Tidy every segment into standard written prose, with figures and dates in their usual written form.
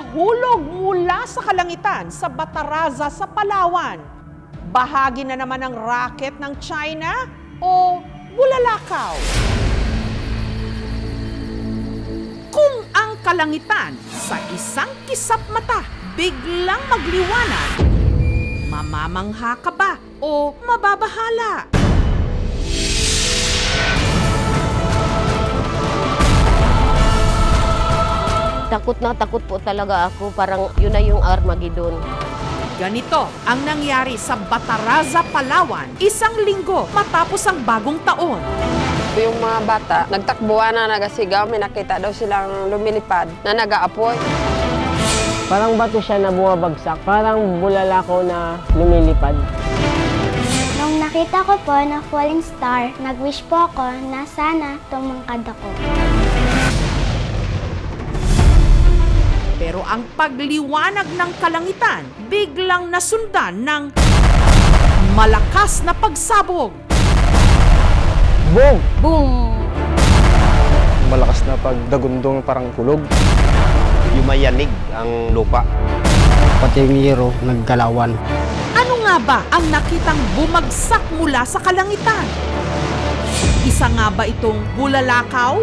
nahulog mula sa kalangitan sa Bataraza sa Palawan. Bahagi na naman ng racket ng China o bulalakaw? Kung ang kalangitan sa isang kisap mata biglang magliwanag, mamamangha ka ba o mababahala? Takot na takot po talaga ako, parang yun na yung Armageddon. Ganito ang nangyari sa Bataraza, Palawan, isang linggo matapos ang bagong taon. Yung mga bata, nagtakbuhan na nagasigaw, may nakita daw silang lumilipad na nag-aapoy. Parang bato siya na bumabagsak, parang bulalakaw na lumilipad. Nung nakita ko po na falling star, nag-wish po ako na sana tumangkad ako. Pero ang pagliwanag ng kalangitan biglang nasundan ng malakas na pagsabog. Boom! Boom! Malakas na pagdagundong parang kulog. Yumayanig ang lupa. Pati yung hero naggalawan. Ano nga ba ang nakitang bumagsak mula sa kalangitan? Isa nga ba itong bulalakaw?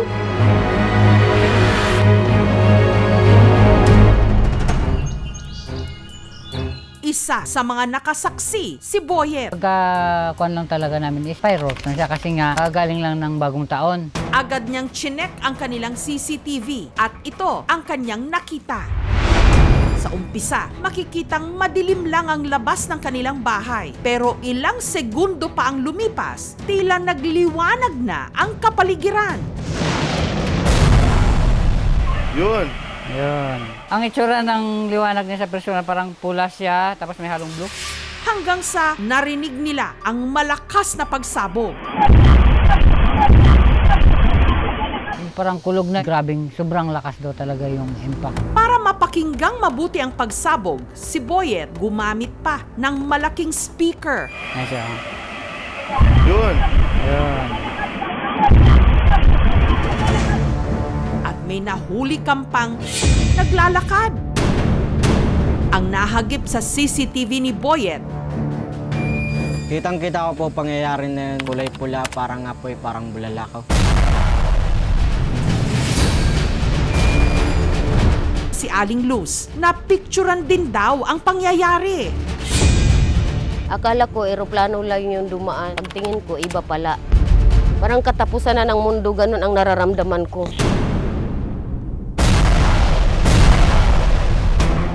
Isa sa mga nakasaksi, si Boyet. Pagkakuan lang talaga namin is fireworks na siya kasi nga galing lang ng bagong taon. Agad niyang chinek ang kanilang CCTV at ito ang kanyang nakita. Sa umpisa, makikitang madilim lang ang labas ng kanilang bahay. Pero ilang segundo pa ang lumipas, tila nagliwanag na ang kapaligiran. Yun. Yun. Ang itsura ng liwanag niya sa personal parang pula siya tapos may halong blue. Hanggang sa narinig nila ang malakas na pagsabog. Parang kulog na. Grabing sobrang lakas daw talaga yung impact. Para mapakinggang mabuti ang pagsabog, si Boyet gumamit pa ng malaking speaker. Yan siya. Yun. Yun. At may nahuli kampang naglalakad. Ang nahagip sa CCTV ni Boyet, Kitang-kita ko po pangyayari na yun. Kulay-pula, parang apoy, parang bulalakaw. si Aling Luz, na picturean din daw ang pangyayari. Akala ko eroplano lang yung dumaan. Pagtingin ko, iba pala. Parang katapusan na ng mundo, ganun ang nararamdaman ko.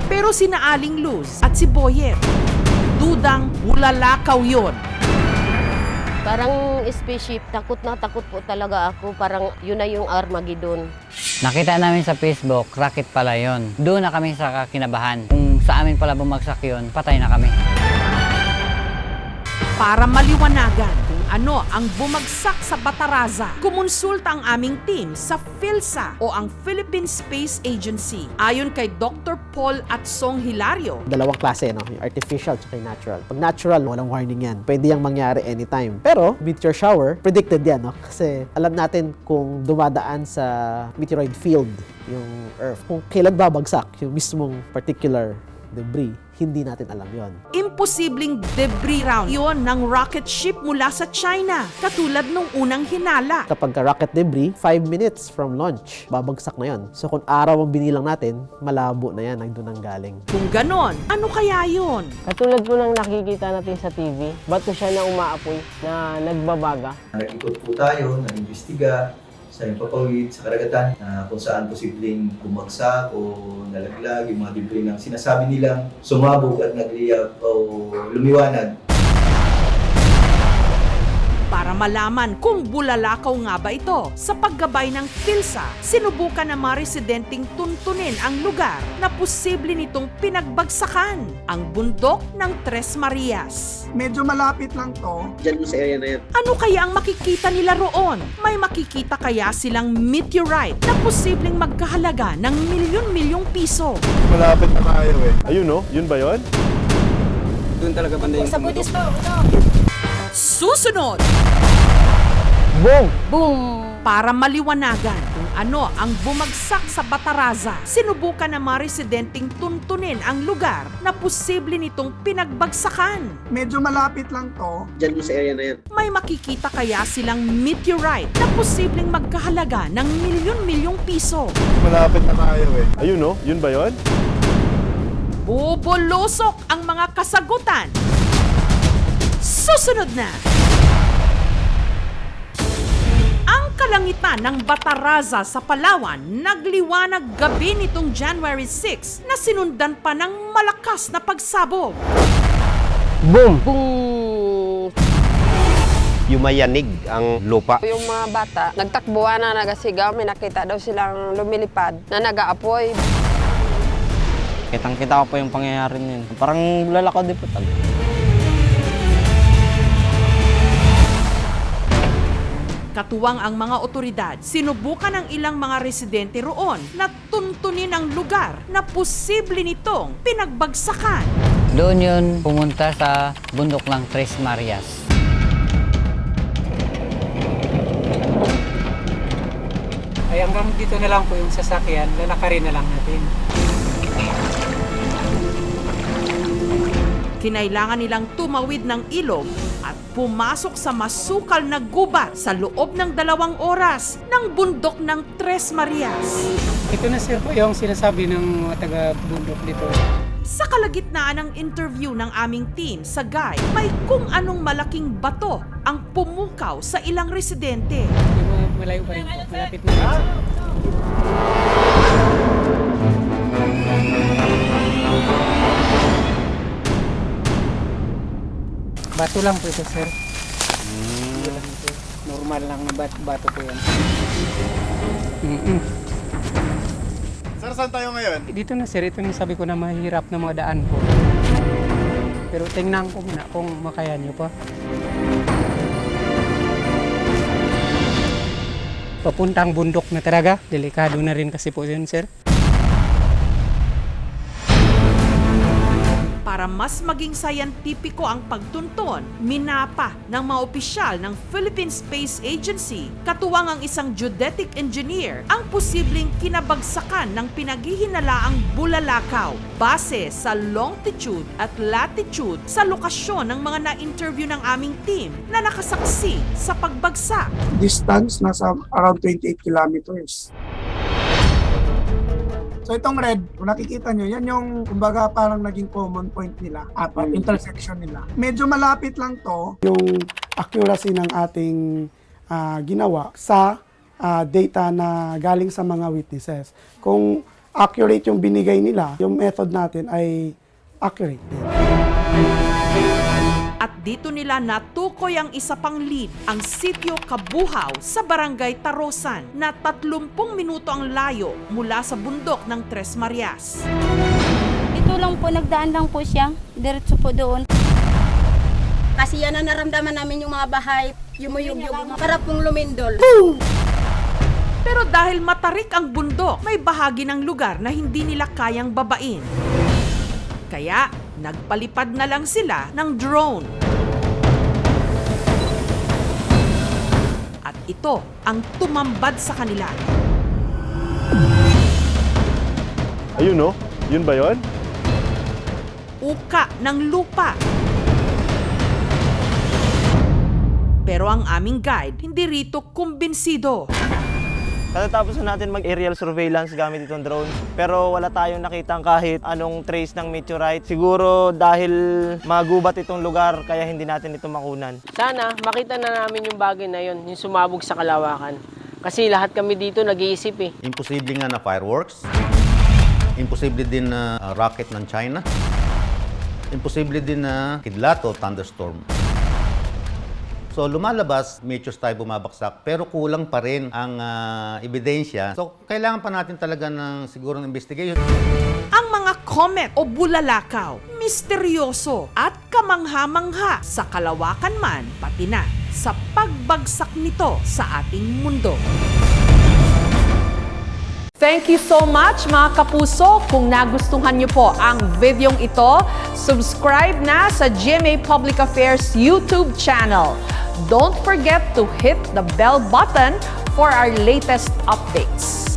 Pero sina Aling Luz at si Boyet, dudang bulalakaw yun. Parang spaceship, takot na takot po talaga ako. Parang yun na yung Armageddon. Nakita namin sa Facebook, rocket pala yun. Doon na kami sa kinabahan. Kung sa amin pala bumagsak yun, patay na kami. Para maliwanagan kung ano ang bumagsak sa Bataraza, kumonsulta ang aming team sa PhilSA o ang Philippine Space Agency. Ayon kay Dr. Paul Atsong Hilario, dalawang klase, no? Yung artificial at yung natural. Pag natural, walang warning yan. Pwede yang mangyari anytime. Pero, meteor shower, predicted yan, no? Kasi alam natin kung dumadaan sa meteoroid field yung Earth. Kung kailan babagsak yung mismong particular debris, hindi natin alam yon. imposibleng debris round yon ng rocket ship mula sa China, katulad nung unang hinala. Kapag rocket debris, 5 minutes from launch, babagsak na yon. So kung araw ang binilang natin, malabo na yan, nagdoon ang galing. Kung ganon, ano kaya yon? Katulad po ng nakikita natin sa TV, bato siya na umaapoy, na nagbabaga. Nag-ikot po tayo, nag-imbestiga sa impapawid, sa karagatan, na kung saan posibleng bumagsak o nalaglag, yung mga debris ng sinasabi nilang sumabog at nagliyab o lumiwanag. Para malaman kung bulalakaw nga ba ito, sa paggabay ng PhilSA, sinubukan ng mga residenteng tuntunin ang lugar na posible nitong pinagbagsakan, ang bundok ng Tres Marias. Medyo malapit lang to. Diyan mo sa area na yan. Ano kaya ang makikita nila roon? May makikita kaya silang meteorite na posibleng magkahalaga ng milyon-milyong piso? Malapit na tayo eh. Ayun no? Yun ba yun? Doon talaga banda yung bundok. Susunod! Boom! Boom! Para maliwanagan kung Ano ang bumagsak sa Bataraza? Sinubukan ng mga residenteng tuntunin ang lugar na posible nitong pinagbagsakan. Medyo malapit lang to. Diyan mo sa area na yan. May makikita kaya silang meteorite na posibleng magkahalaga ng milyon-milyong piso. Malapit na tayo eh. Ayun no? Yun ba yun? Bubulusok ang mga kasagutan. Susunod na! Ang kalangitan ng Bataraza sa Palawan nagliwanag gabi nitong January 6 na sinundan pa ng malakas na pagsabog. Boom! Boom! Yumayanig ang lupa. Yung mga bata, nagtakbuhan na nagasigaw, may nakita daw silang lumilipad na nag-aapoy. Kitang-kita ko po yung pangyayari niyan. Parang lalakad din po talaga. Katuwang ang mga otoridad, sinubukan ng ilang mga residente roon na tuntunin ang lugar na posible nitong pinagbagsakan. Doon yun pumunta sa bundok ng Tres Marias. Ay hanggang dito na lang po yung sasakyan, lalakarin na lang natin. Kinailangan nilang tumawid ng ilog at pumasok sa masukal na gubat sa loob ng 2 oras ng bundok ng Tres Marias. Ito na sir po yung sinasabi ng mga taga-bundok dito. Sa kalagitnaan ng interview ng aming team sa Guy, may kung anong malaking bato ang pumukaw sa ilang residente. Yung malayo pa rin po, malapit na rin. Bato lang po ito, sir. Bato lang ito. Normal lang na bato po yan. Sir, saan tayo ngayon? Dito na, sir. Ito yung sabi ko na mahirap na mga daan po. Pero tingnan ko muna kung makaya niyo pa. Papuntang bundok na talaga. Delikado na rin kasi po yun, sir. Para mas maging sayantipiko ang pagtunton, minapa ng mga opisyal ng Philippine Space Agency, katuwang ang isang geodetic engineer, ang posibleng kinabagsakan ng pinaghihinalaang bulalakaw base sa longitude at latitude sa lokasyon ng mga na-interview ng aming team na nakasaksi sa pagbagsak. Distance nasa around 28 kilometers. So itong red, kung nakikita nyo, yan yung kumbaga parang naging common point nila, intersection nila. Medyo malapit lang to yung accuracy ng ating ginawa sa data na galing sa mga witnesses. Kung accurate yung binigay nila, yung method natin ay accurate din. At dito nila natukoy ang isa pang lead, ang Sitio Kabuhaw sa Barangay Tarosan na 30 minuto ang layo mula sa bundok ng Tres Marias. Dito lang po, nagdaan lang po siya. Diretso po doon. Kasi yan ang naramdaman namin yung mga bahay, yumuyug-yug, para pong lumindol. Pero dahil matarik ang bundok, may bahagi ng lugar na hindi nila kayang babain. Kaya nagpalipad na lang sila ng drone. At ito ang tumambad sa kanila. Ayun no? Yun ba yun? Uka ng lupa. Pero ang aming guide hindi rito kumbinsido. Katatapos na natin mag-aerial surveillance gamit itong drone. Pero wala tayong nakitang kahit anong trace ng meteorite. Siguro dahil magubat itong lugar kaya hindi natin ito makunan. Sana makita na namin yung bagay na yun, yung sumabog sa kalawakan. Kasi lahat kami dito nag-iisip eh. Imposible nga na fireworks. Imposible din na rocket ng China. Imposible din na kidlat o thunderstorm. So lumalabas, meteors tayo bumabaksak, pero kulang pa rin ang ebidensya. So kailangan pa natin talaga ng siguro ng investigation. Ang mga comet o bulalakaw, misteryoso at kamangha-mangha sa kalawakan man, pati na sa pagbagsak nito sa ating mundo. Thank you so much mga kapuso. Kung nagustuhan niyo po ang videong ito, subscribe na sa GMA Public Affairs YouTube channel. Don't forget to hit the bell button for our latest updates.